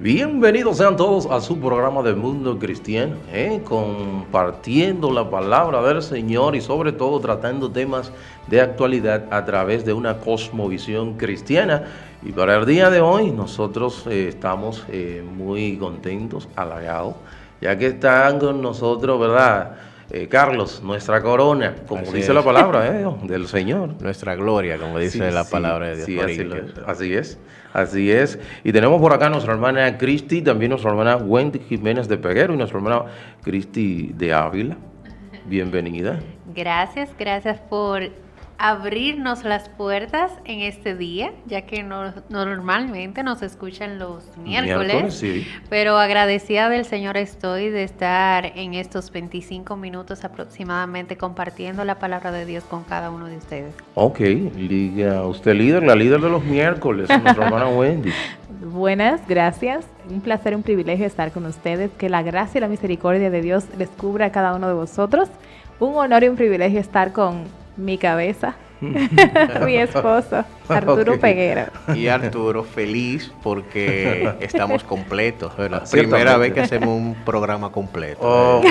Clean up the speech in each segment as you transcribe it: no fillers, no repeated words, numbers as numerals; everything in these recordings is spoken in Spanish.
Bienvenidos sean todos a su programa de Mundo Cristiano, compartiendo la palabra del Señor y sobre todo tratando temas de actualidad a través de una cosmovisión cristiana. Y para el día de hoy nosotros estamos muy contentos, halagados, ya que están con nosotros, ¿verdad? Carlos, nuestra corona, como Así dice es. la palabra del Señor. Nuestra gloria, como dice la palabra de Dios. Sí, así es, así es. Y tenemos por acá a nuestra hermana Cristi, también nuestra hermana Wendy Jiménez de Peguero y nuestra hermana Cristi de Ávila. Bienvenida. Gracias por abrirnos las puertas en este día, ya que normalmente nos escuchan los miércoles, Sí. pero agradecida del Señor estoy de estar en estos 25 minutos aproximadamente compartiendo la palabra de Dios con cada uno de ustedes. Ok, usted la líder de los miércoles, nuestra hermana Wendy. Buenas, gracias. Un placer, un privilegio estar con ustedes. Que la gracia y la misericordia de Dios les cubra a cada uno de vosotros. Un honor y un privilegio estar con mi cabeza, mi esposo, Arturo Peguero. Y Arturo, feliz porque estamos completos, ¿verdad? Ciertamente. Primera vez que hacemos un programa completo. Ok,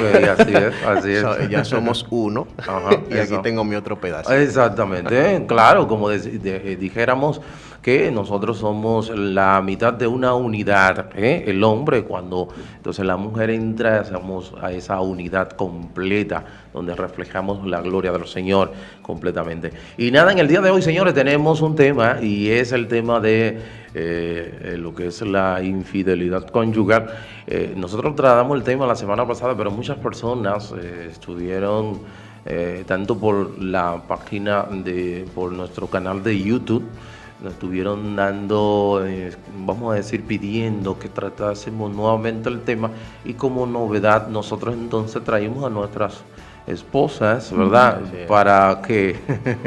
así es. Ya somos uno. Ajá, Y aquí eso. tengo mi otro pedazo. Exactamente, claro, como dijéramos que nosotros somos la mitad de una unidad, el hombre, cuando entonces la mujer entra, hacemos a esa unidad completa, donde reflejamos la gloria del Señor completamente. Y nada, en el día de hoy, señores, tenemos un tema, y es el tema de lo que es la infidelidad conyugal. Nosotros tratamos el tema la semana pasada, pero muchas personas estuvieron tanto por la página por nuestro canal de YouTube, nos estuvieron dando, vamos a decir, pidiendo que tratásemos nuevamente el tema, y como novedad nosotros entonces traímos a nuestras esposas, ¿verdad? Sí. Para que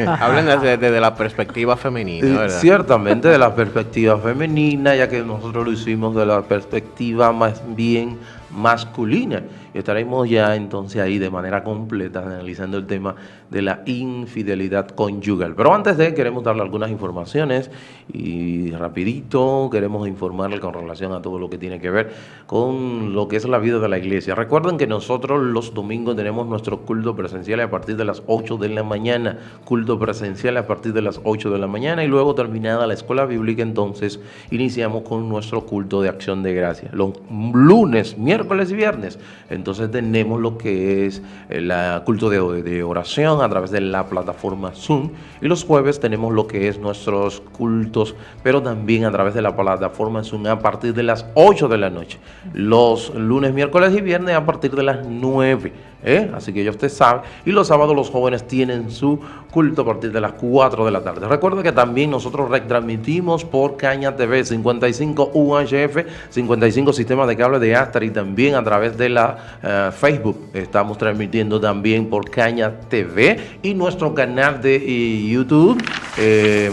Hablen desde la perspectiva femenina, ¿verdad? ciertamente de la perspectiva femenina, ya que nosotros lo hicimos de la perspectiva más bien masculina. Y estaremos ya entonces ahí de manera completa analizando el tema de la infidelidad conyugal. Pero antes queremos darle algunas informaciones y rapidito queremos informarle con relación a todo lo que tiene que ver con lo que es la vida de la iglesia. Recuerden que nosotros los domingos tenemos nuestro culto presencial a partir de las 8 de la mañana, culto presencial a partir de las 8 de la mañana, y luego terminada la escuela bíblica entonces iniciamos con nuestro culto de acción de gracia. Los lunes, miércoles y viernes entonces tenemos lo que es el culto de oración a través de la plataforma Zoom, y los jueves tenemos lo que es nuestros cultos, pero también a través de la plataforma Zoom a partir de las 8 de la noche. Los lunes, miércoles y viernes a partir de las 9. Así que ya usted sabe. Y los sábados los jóvenes tienen su culto a partir de las 4 de la tarde. Recuerda que también nosotros retransmitimos por Caña TV, 55 UHF, 55 sistemas de cable de Astar, y también a través de la Facebook. Estamos transmitiendo también por Caña TV y nuestro canal de YouTube,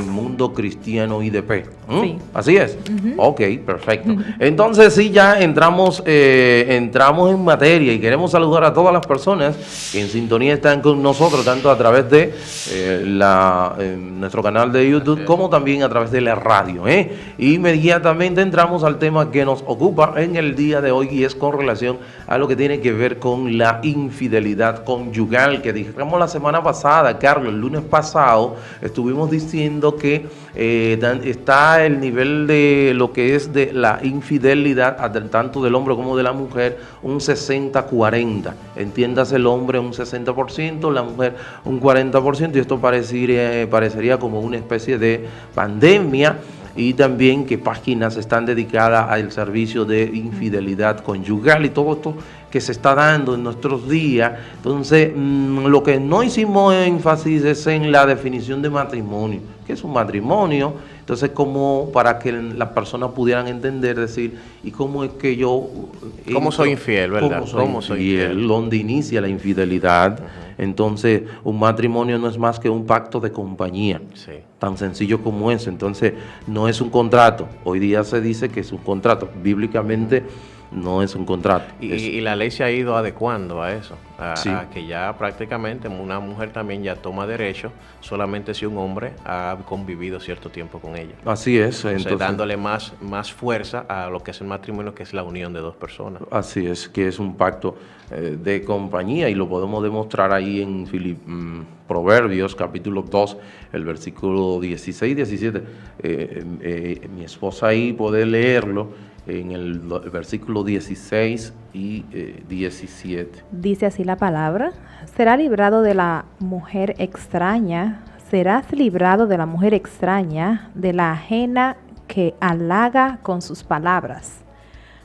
Mundo Cristiano IDP. Sí. Así es. Ok, perfecto. Entonces sí, ya entramos en materia, y queremos saludar a todas las personas que en sintonía están con nosotros, tanto a través de nuestro canal de YouTube como también a través de la radio. Inmediatamente entramos al tema que nos ocupa en el día de hoy, y es con relación a lo que tiene que ver con la infidelidad conyugal, que dijimos la semana pasada, Carlos, el lunes pasado estuvimos diciendo que está el nivel de lo que es de la infidelidad tanto del hombre como de la mujer, un 60-40. Entiéndase, el hombre un 60%, la mujer un 40%, y esto parecería como una especie de pandemia. Y también que páginas están dedicadas al servicio de infidelidad conyugal y todo esto que se está dando en nuestros días. Entonces, lo que no hicimos énfasis es en la definición de matrimonio. ¿Qué es un matrimonio? Entonces, como para que las personas pudieran entender, decir, ¿y cómo es que yo... ¿Cómo soy infiel, verdad? ¿Cómo soy infiel? ¿Dónde inicia la infidelidad? Entonces, un matrimonio no es más que un pacto de compañía. Sí. Tan sencillo como eso. Entonces, no es un contrato. Hoy día se dice que es un contrato. Bíblicamente no es un contrato. Y la ley se ha ido adecuando a eso, Sí. a que ya prácticamente una mujer también ya toma derecho solamente si un hombre ha convivido cierto tiempo con ella. Así es. Entonces, dándole más fuerza a lo que es el matrimonio, que es la unión de dos personas. Así es, que es un pacto de compañía y lo podemos demostrar ahí en Proverbios capítulo 2, el versículo 16 y 17. Mi esposa ahí puede leerlo en el versículo 16 y 17. Dice así la palabra: será librado de la mujer extraña, serás librado de la mujer extraña, de la ajena que halaga con sus palabras,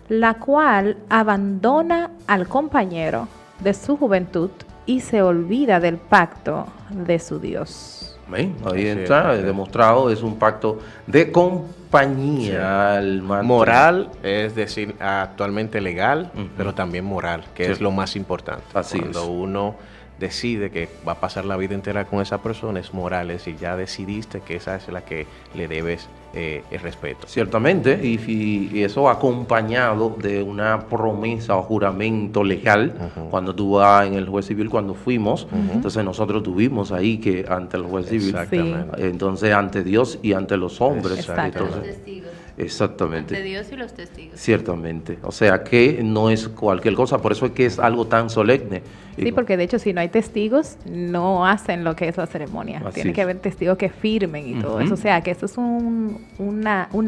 la cual abandona al compañero de su juventud y se olvida del pacto de su Dios. Amén. Ahí Así está, es. demostrado, es un pacto de compañía. Al Moral, es decir, actualmente legal, Ujú. pero también moral, que Sí. es lo más importante. Así Cuando es. uno decide que va a pasar la vida entera con esa persona, es moral, es decir, ya decidiste que esa es la que le debes el respeto. Ciertamente, y eso acompañado de una promesa o juramento legal. Ujú. Cuando tú vas en el juez civil, cuando fuimos, Ujú. entonces nosotros tuvimos ahí que ante el juez civil, Exactamente. entonces ante Dios y ante los hombres. Exacto. Los Entonces, testigos. exactamente. De Dios y los testigos. Ciertamente, o sea que no es cualquier cosa, por eso es que es algo tan solemne. Sí, porque de hecho si no hay testigos, no hacen lo que es la ceremonia. Así Tiene es. que haber testigos que firmen y todo Ujú. eso. O sea, que eso es un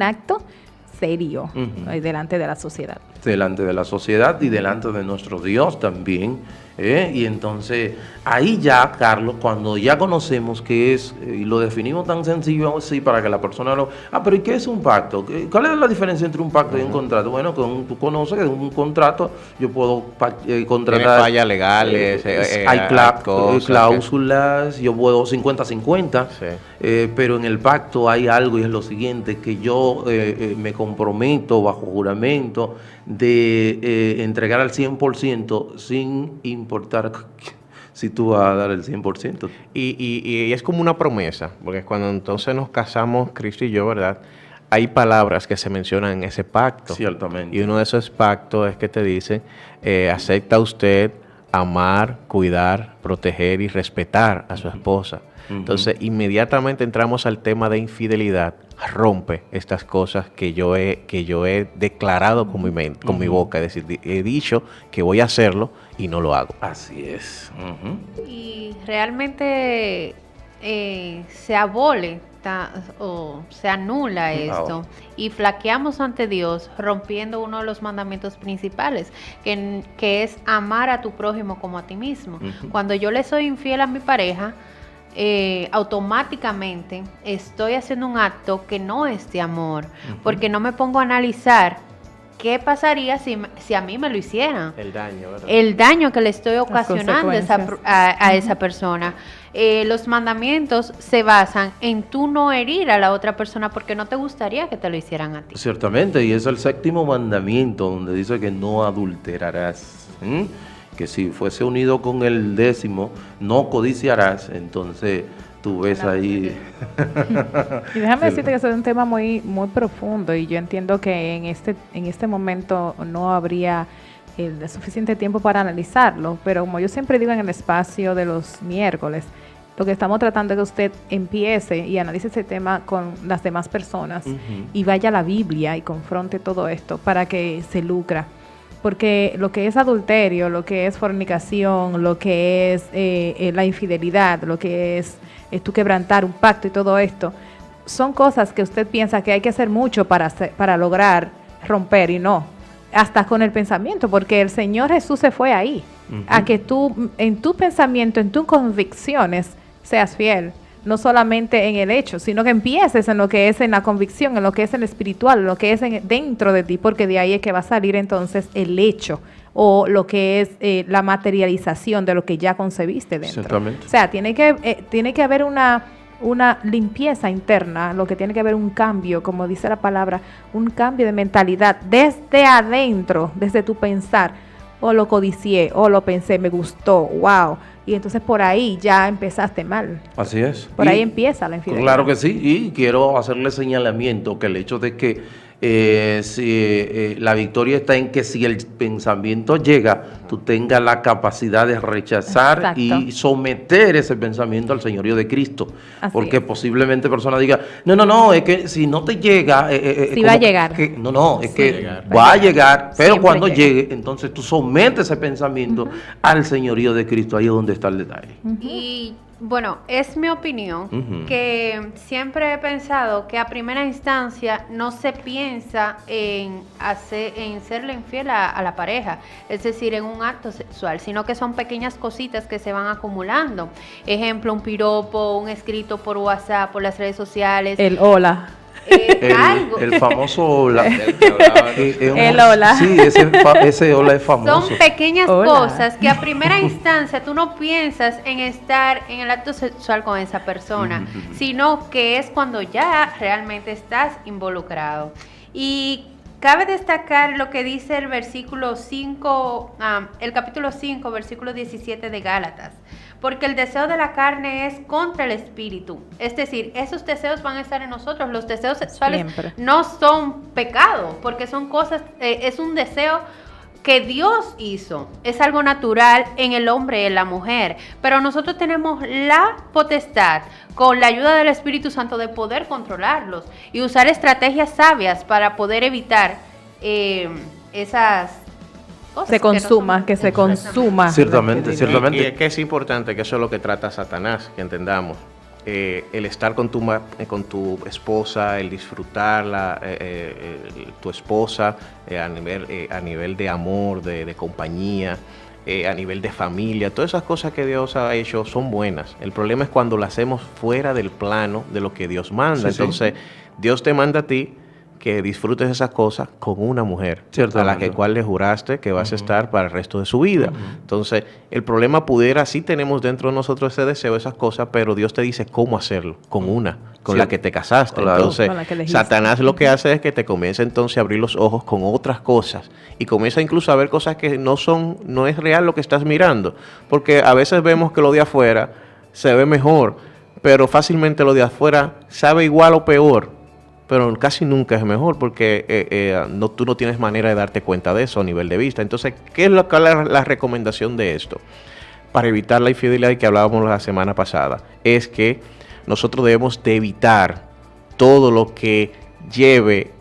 acto serio Ujú. delante de la sociedad. Delante de la sociedad y delante de nuestro Dios también. Y entonces, ahí ya, Carlos, cuando ya conocemos qué es, y lo definimos tan sencillo así para que la persona lo... pero ¿y qué es un pacto? ¿Cuál es la diferencia entre un pacto y un contrato? Bueno, tú conoces que un contrato yo puedo contratar... Tiene fallas legales, hay hay cosas cláusulas, yo puedo 50-50, Sí. pero en el pacto hay algo y es lo siguiente, que yo me comprometo bajo juramento de entregar al 100% sin importar si tú vas a dar el 100%. Y es como una promesa, porque cuando entonces nos casamos, Cristo y yo, ¿verdad? Hay palabras que se mencionan en ese pacto. Ciertamente. Y uno de esos pactos es que te dice, acepta usted amar, cuidar, proteger y respetar a su esposa. Ujú. Entonces, inmediatamente entramos al tema de infidelidad, rompe estas cosas que yo he declarado con mi mente, con mi boca, es decir, he dicho que voy a hacerlo y no lo hago. Así es. Ujú. Y realmente se abole o se anula esto y flaqueamos ante Dios rompiendo uno de los mandamientos principales, que es amar a tu prójimo como a ti mismo. Ujú. Cuando yo le soy infiel a mi pareja, automáticamente estoy haciendo un acto que no es de amor, porque no me pongo a analizar qué pasaría si a mí me lo hicieran. El daño, ¿verdad? El daño que le estoy ocasionando consecuencias. a esa persona. Los mandamientos se basan en tú no herir a la otra persona porque no te gustaría que te lo hicieran a ti. Ciertamente, y es el séptimo mandamiento donde dice que no adulterarás. Que si fuese unido con el 10º, no codiciarás. Entonces tú ves ahí. Y déjame decirte que eso es un tema muy, muy profundo y yo entiendo que en este momento no habría el suficiente tiempo para analizarlo, pero como yo siempre digo en el espacio de los miércoles, lo que estamos tratando es que usted empiece y analice ese tema con las demás personas Ujú. y vaya a la Biblia y confronte todo esto para que se lucra. Porque lo que es adulterio, lo que es fornicación, lo que es la infidelidad, lo que es tú quebrantar un pacto y todo esto, son cosas que usted piensa que hay que hacer mucho para lograr romper y no. Hasta con el pensamiento, porque el Señor Jesús se fue ahí, a que tú en tu pensamiento, en tus convicciones, seas fiel. No solamente en el hecho, sino que empieces en lo que es en la convicción, en lo que es en lo espiritual, en lo que es dentro de ti, porque de ahí es que va a salir entonces el hecho o lo que es la materialización de lo que ya concebiste dentro. Exactamente. O sea, tiene que haber una limpieza interna, lo que tiene que haber un cambio, como dice la palabra, un cambio de mentalidad desde adentro, desde tu pensar. O lo codicié, o lo pensé, me gustó, wow. Y entonces por ahí ya empezaste mal. Así es. Por Y- ahí empieza la infidelidad. Claro que sí, y quiero hacerle señalamiento que el hecho de que La victoria está en que si el pensamiento llega, tú tengas la capacidad de rechazar Exacto. y someter ese pensamiento al señorío de Cristo. Así Porque es. posiblemente persona diga, no, es que si no te llega... Sí va a llegar. Es que llegar. va a llegar, pero Siempre cuando llega. llegue, entonces tú sometes ese pensamiento al señorío de Cristo. Ahí es donde está el detalle. Y bueno, es mi opinión Ujú. que siempre he pensado que a primera instancia no se piensa en serle infiel a la pareja, es decir, en un acto sexual, sino que son pequeñas cositas que se van acumulando. Ejemplo, un piropo, un escrito por WhatsApp, por las redes sociales. El hola. Algo. El famoso hola. El hola. Sí, ese hola es famoso. Son pequeñas Hola. cosas que a primera instancia tú no piensas en estar en el acto sexual con esa persona, sino que es cuando ya realmente estás involucrado. Y cabe destacar lo que dice el versículo 5, el capítulo 5, versículo 17 de Gálatas. Porque el deseo de la carne es contra el espíritu. Es decir, esos deseos van a estar en nosotros. Los deseos sexuales Siempre. no son pecado, porque son cosas, es un deseo que Dios hizo. Es algo natural en el hombre y en la mujer. Pero nosotros tenemos la potestad, con la ayuda del Espíritu Santo, de poder controlarlos y usar estrategias sabias para poder evitar esas cosas Se consuma, no que se consuma. Ciertamente, Y ciertamente. es que es importante, que eso es lo que trata Satanás, que entendamos. El estar con tu esposa, el disfrutarla, tu esposa a nivel de amor, de compañía, a nivel de familia, todas esas cosas que Dios ha hecho son buenas. El problema es cuando las hacemos fuera del plano de lo que Dios manda. Sí, sí. Entonces, Dios te manda a ti que disfrutes esas cosas con una mujer Ciertamente. a la cual le juraste que vas a estar para el resto de su vida. Entonces, el problema pudiera, sí tenemos dentro de nosotros ese deseo, esas cosas, pero Dios te dice cómo hacerlo, con una, con Sí. la que te casaste. Claro. Entonces, Con la que elegiste. Satanás lo que hace es que te comienza entonces a abrir los ojos con otras cosas y comienza incluso a ver cosas que no es real lo que estás mirando, porque a veces vemos que lo de afuera se ve mejor, pero fácilmente lo de afuera sabe igual o peor. Pero casi nunca es mejor porque tú no tienes manera de darte cuenta de eso a nivel de vista. Entonces, ¿qué es la recomendación de esto? Para evitar la infidelidad que hablábamos la semana pasada, es que nosotros debemos de evitar todo lo que lleve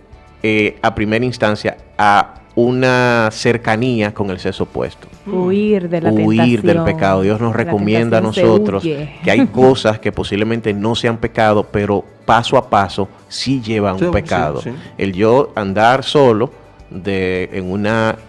a primera instancia a una cercanía con el sexo opuesto. Huir de la Huir del tentación. pecado. Dios nos La recomienda a tentación se nosotros huye. que hay cosas que posiblemente no sean pecado, pero paso a paso sí llevan Sí, un pecado. sí, sí. El yo andar solo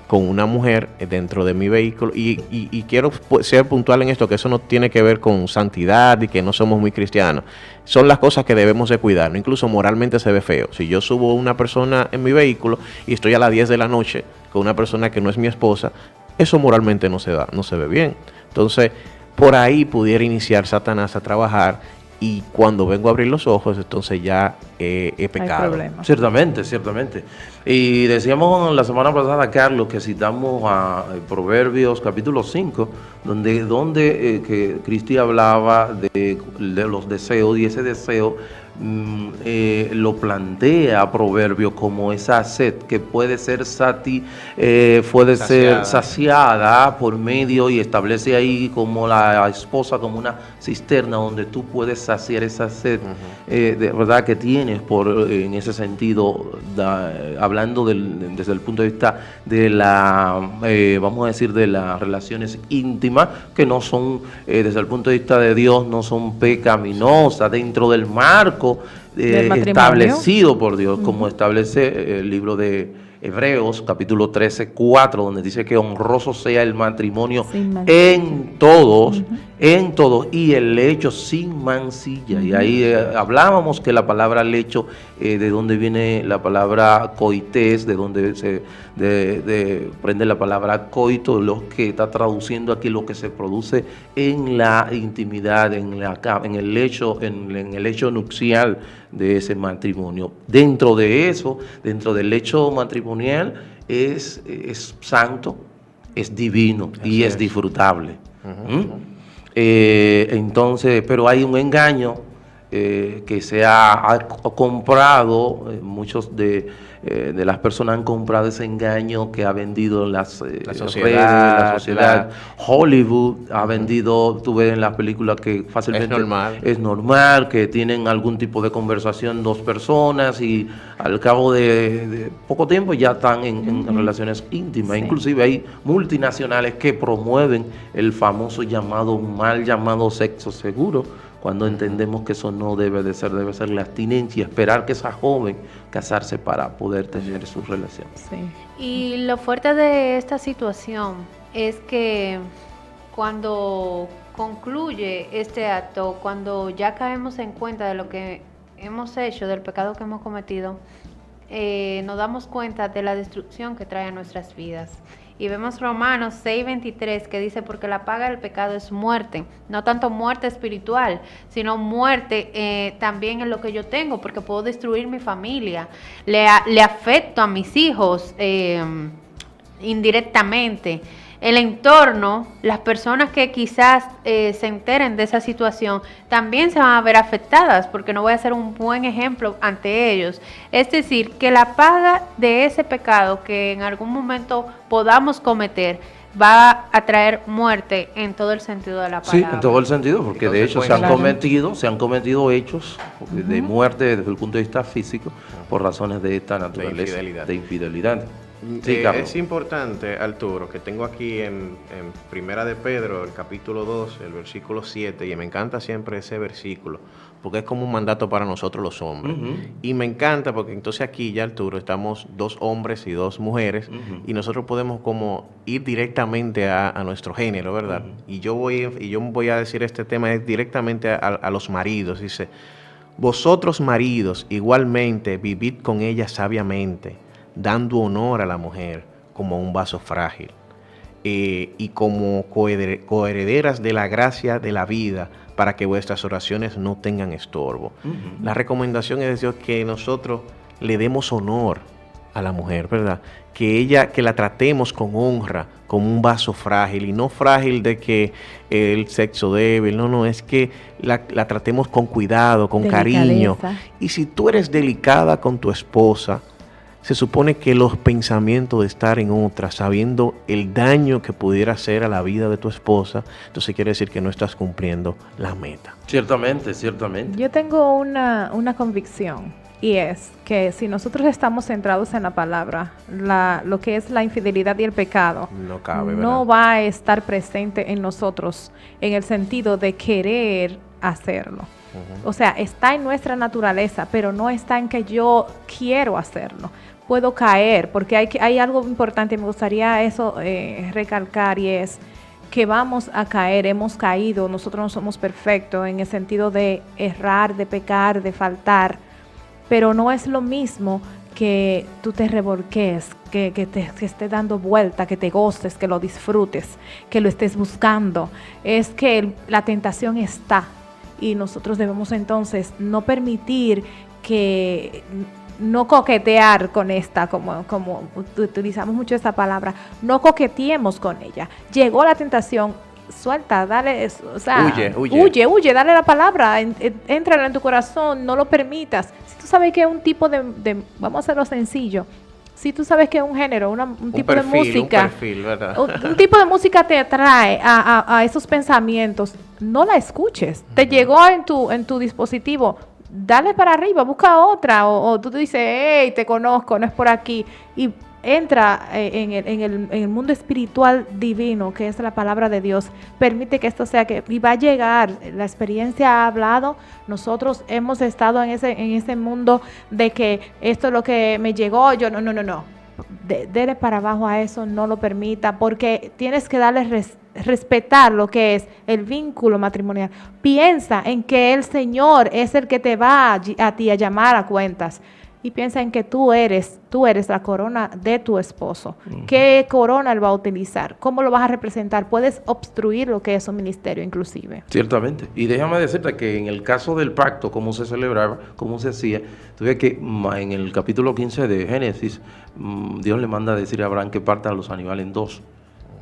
con una mujer dentro de mi vehículo, y quiero ser puntual en esto, que eso no tiene que ver con santidad y que no somos muy cristianos. Son las cosas que debemos de cuidar, ¿no? Incluso moralmente se ve feo. Si yo subo una persona en mi vehículo y estoy a las 10 de la noche con una persona que no es mi esposa, eso moralmente no se ve bien. Entonces, por ahí pudiera iniciar Satanás a trabajar, y cuando vengo a abrir los ojos, entonces ya he Hay pecado. problema. Ciertamente, ciertamente. Y decíamos la semana pasada, Carlos, que citamos a Proverbios capítulo 5, donde que Cristi hablaba de los deseos, y ese deseo lo plantea Proverbio como esa sed que puede ser ser saciada por medio, y establece ahí como la esposa como una cisterna donde tú puedes saciar esa sed de verdad que tienes en ese sentido, hablando desde el punto de vista de vamos a decir, de las relaciones íntimas, que no son, desde el punto de vista de Dios, no son pecaminosas dentro del marco Del matrimonio. establecido por Dios, como establece el libro de Hebreos, capítulo 13, 4, donde dice que honroso sea el matrimonio Sin mancilla. en todos, y el lecho sin mancilla. Y ahí hablábamos que la palabra lecho, de donde viene la palabra coités, de donde se prende la palabra coito, lo que está traduciendo aquí lo que se produce en la intimidad, en el lecho nupcial de ese matrimonio. Dentro de eso, dentro del lecho matrimonial, es santo, es divino y es disfrutable. Entonces, pero hay un engaño que se ha comprado, muchos de de las personas han comprado ese engaño que ha vendido la redes, sociedad, la sociedad. Hollywood ha vendido, tú ves en las películas que fácilmente es normal, que tienen algún tipo de conversación dos personas y al cabo de poco tiempo ya están en relaciones íntimas. Sí. Inclusive hay multinacionales que promueven el famoso mal llamado sexo seguro, cuando entendemos que eso no debe de ser, debe ser la abstinencia, esperar que esa joven casarse para poder tener su relación. Sí. Y lo fuerte de esta situación es que cuando concluye este acto, cuando ya caemos en cuenta de lo que hemos hecho, del pecado que hemos cometido, nos damos cuenta de la destrucción que trae a nuestras vidas. Y vemos Romanos 6:23 que dice, porque la paga del pecado es muerte, no tanto muerte espiritual, sino muerte también en lo que yo tengo, porque puedo destruir mi familia, le afecto a mis hijos indirectamente. El entorno, las personas que quizás se enteren de esa situación, también se van a ver afectadas, porque no voy a ser un buen ejemplo ante ellos. Es decir, que la paga de ese pecado que en algún momento podamos cometer va a traer muerte en todo el sentido de la palabra. Sí, en todo el sentido, porque de hecho se han cometido hechos de muerte desde el punto de vista físico por razones de esta naturaleza, de infidelidad. Sí, es importante, Arturo, que tengo aquí en Primera de Pedro, el capítulo 2, el versículo 7, y me encanta siempre ese versículo, porque es como un mandato para nosotros los hombres. Y me encanta porque entonces aquí ya, Arturo, estamos 2 hombres y 2 mujeres, y nosotros podemos como ir directamente a nuestro género, ¿verdad? Y yo voy a decir este tema es directamente a los maridos. Dice, vosotros maridos igualmente vivid con ella sabiamente, dando honor a la mujer como un vaso frágil, y como coherederas de la gracia de la vida, para que vuestras oraciones no tengan estorbo. La recomendación es de Dios que nosotros le demos honor a la mujer, ¿verdad? Que la tratemos con honra, como un vaso frágil, y no frágil de que el sexo débil, no, es que la tratemos con cuidado, con cariño. Y si tú eres delicada con tu esposa, se supone que los pensamientos de estar en otra, sabiendo el daño que pudiera hacer a la vida de tu esposa, entonces quiere decir que no estás cumpliendo la meta. Ciertamente. Yo tengo una convicción, y es que si nosotros estamos centrados en la palabra, lo que es la infidelidad y el pecado, no va a estar presente en nosotros en el sentido de querer hacerlo. O sea, está en nuestra naturaleza, pero no está en que yo quiero hacerlo. Puedo caer, porque hay algo importante, me gustaría eso recalcar, y es que vamos a caer, hemos caído, nosotros no somos perfectos en el sentido de errar, de pecar, de faltar, pero no es lo mismo que tú te revolques, que te estés dando vuelta, que te goces, que lo disfrutes, que lo estés buscando. Es que la tentación está, y nosotros debemos entonces no permitir que... no coquetear con esta, como utilizamos mucho esta palabra, no coqueteemos con ella. Llegó la tentación, suelta, dale, o sea, huye, dale la palabra, entra en tu corazón, no lo permitas. Si tú sabes que es un tipo de vamos a hacerlo sencillo, si tú sabes que es un género, un tipo de música, un tipo de música te atrae a esos pensamientos, no la escuches. Te llegó en tu dispositivo, dale para arriba, busca otra, o tú te dices, hey, te conozco, no es por aquí, y entra en el mundo espiritual divino, que es la palabra de Dios. Permite que esto sea, y va a llegar, la experiencia ha hablado, nosotros hemos estado en ese mundo de que esto es lo que me llegó, yo no, dele para abajo a eso, no lo permita, porque tienes que darle respetar lo que es el vínculo matrimonial. Piensa en que el Señor es el que te va a ti a llamar a cuentas, y piensa en que tú eres la corona de tu esposo. ¿Qué corona él va a utilizar? ¿Cómo lo vas a representar? Puedes obstruir lo que es un ministerio inclusive. Ciertamente. Y déjame decirte que en el caso del pacto, cómo se celebraba, cómo se hacía, tú ves que en el capítulo 15 de Génesis, Dios le manda a decir a Abraham que parta a los animales en 2,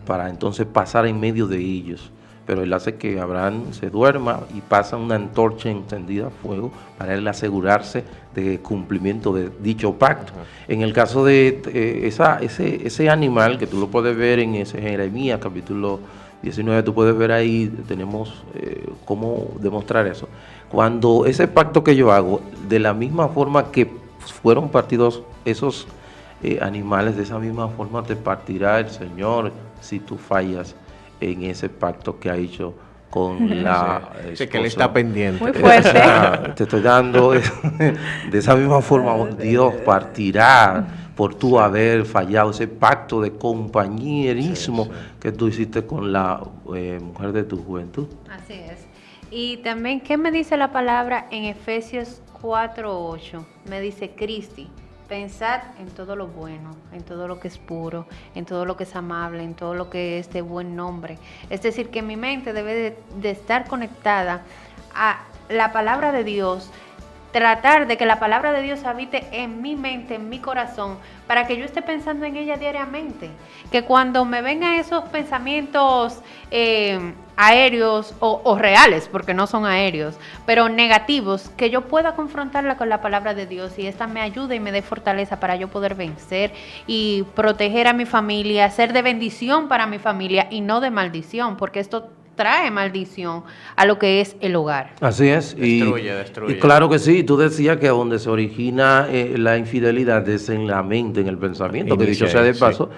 para entonces pasar en medio de ellos. pero él hace que Abraham se duerma y pasa una antorcha encendida a fuego para él asegurarse de cumplimiento de dicho pacto. En el caso de ese animal, que tú lo puedes ver en ese Jeremías capítulo 19, tú puedes ver ahí, tenemos cómo demostrar eso. Cuando ese pacto que yo hago, de la misma forma que fueron partidos esos animales, de esa misma forma te partirá el Señor si tú fallas en ese pacto que ha hecho con la sí, que él está pendiente. Muy fuerte. Te estoy dando de esa misma forma, Dios partirá por tú haber fallado ese pacto de compañerismo que tú hiciste con la mujer de tu juventud. Así es. Y también, ¿qué me dice la palabra en Efesios 4:8? Me dice, Cristi, pensad en todo lo bueno, en todo lo que es puro, en todo lo que es amable, en todo lo que es de buen nombre. Es decir, que mi mente debe de estar conectada a la palabra de Dios, tratar de que la palabra de Dios habite en mi mente, en mi corazón, para que yo esté pensando en ella diariamente. Que cuando me vengan esos pensamientos aéreos o reales, porque no son aéreos, pero negativos, que yo pueda confrontarla con la palabra de Dios y esta me ayude y me dé fortaleza para yo poder vencer y proteger a mi familia, ser de bendición para mi familia y no de maldición, porque esto trae maldición a lo que es el hogar. Así es. Destruye. Y claro que sí, tú decías que donde se origina la infidelidad es en la mente, en el pensamiento, que dicho sea de paso,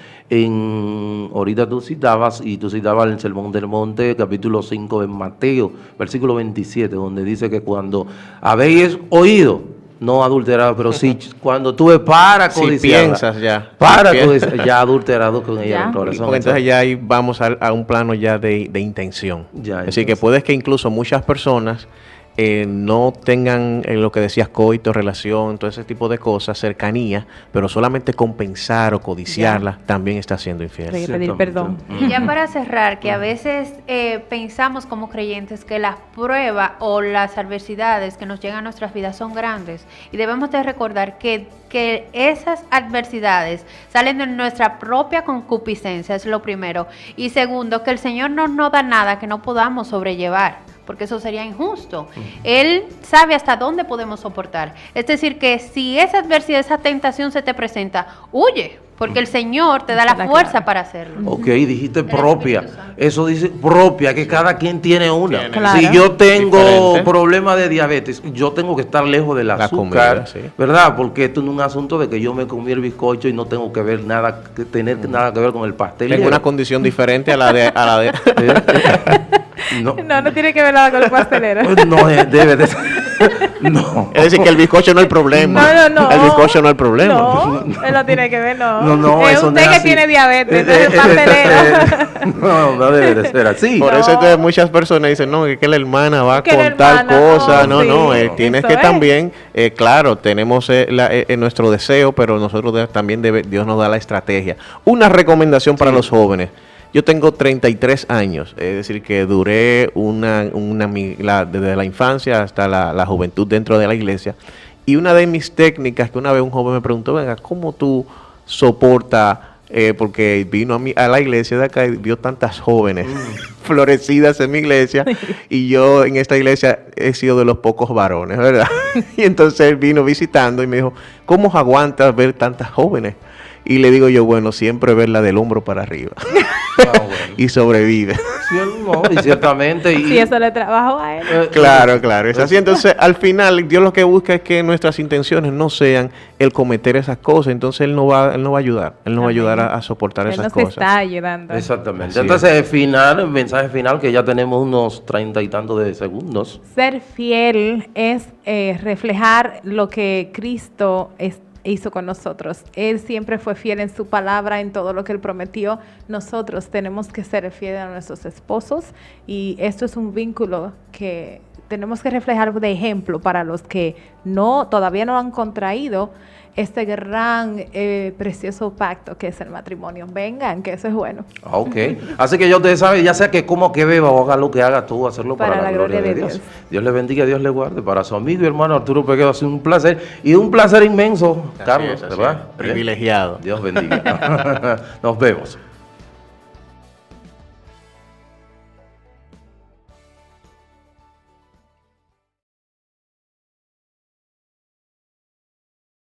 ahorita tú citabas el Sermón del Monte, capítulo 5 de Mateo, versículo 27, donde dice que cuando habéis oído, no adulterado, pero sí cuando tú ves para codiciar. Si piensas ya. Ya adulterado con ella en el corazón. Porque entonces ya ahí vamos a un plano ya de intención. Ya, es decir, que puede que incluso muchas personas no tengan lo que decías, coito, relación, todo ese tipo de cosas, cercanía, pero solamente con pensar o codiciarla también está siendo infiel. Hay que pedir perdón. Y ya para cerrar, que a veces pensamos como creyentes que las pruebas o las adversidades que nos llegan a nuestras vidas son grandes y debemos de recordar que esas adversidades salen de nuestra propia concupiscencia, es lo primero, y segundo, que el Señor no nos da nada que no podamos sobrellevar, porque eso sería injusto. Él sabe hasta dónde podemos soportar. Es decir, que si esa adversidad, esa tentación se te presenta, huye, porque el Señor te da la fuerza para hacerlo. Ok, dijiste propia. Eso dice propia, que cada quien tiene una. Claro. Si yo tengo Diferente. problemas de diabetes, yo tengo que estar lejos del azúcar, comida, sí. ¿verdad? Porque esto no es un asunto de que yo me comí el bizcocho y no tengo que ver nada, nada que ver con el pastel. Tengo una condición diferente a la de No, No tiene que ver nada con el pastelero. no debe de ser. No. Es decir, que el bizcocho no es el problema. No. El bizcocho no es el problema. No, él no tiene que ver, no. No, es eso usted no es que así. tiene diabetes, es el pastelero. No debe de ser así. Por eso No. entonces muchas personas dicen, no, es que la hermana va a Que la contar hermana, cosas. no, No, sí, tienes eso que es. también, claro, tenemos nuestro deseo, pero nosotros también Dios nos da la estrategia. Una recomendación para los jóvenes. Yo tengo 33 años, es decir, que duré desde la infancia hasta la juventud dentro de la iglesia. Y una de mis técnicas, que una vez un joven me preguntó, venga, ¿cómo tú soportas? Porque vino a la iglesia de acá y vio tantas jóvenes florecidas en mi iglesia, y yo en esta iglesia he sido de los pocos varones, ¿verdad? Y entonces él vino visitando y me dijo, ¿cómo aguantas ver tantas jóvenes? Y le digo yo, bueno, siempre verla del hombro para arriba. Bueno. Y sobrevive. Sí, no, y ciertamente. Y, Sí, eso le trabajo a él. Claro, es así. Entonces, al final, Dios lo que busca es que nuestras intenciones no sean el cometer esas cosas. Entonces, Él no va a ayudar. Él nos va a ayudar a soportar Él esas nos cosas. está ayudando. Exactamente. Así Entonces, el mensaje final, que ya tenemos unos 30 y tantos de segundos. Ser fiel es reflejar lo que Cristo hizo con nosotros. Él siempre fue fiel en su palabra, en todo lo que Él prometió. Nosotros tenemos que ser fieles a nuestros esposos, y esto es un vínculo que tenemos que reflejar de ejemplo para los que todavía no han contraído este gran, precioso pacto que es el matrimonio. Vengan, que eso es bueno. Ok. Así que ya ustedes saben, ya sea que coma, que beba o haga lo que haga, tú hacerlo para la gloria de Dios. Dios le bendiga, Dios le guarde. Para su amigo y hermano Arturo Peguero ha sido un placer, y un placer inmenso, Carlos, Así es. ¿verdad? Privilegiado. Dios bendiga. Nos vemos.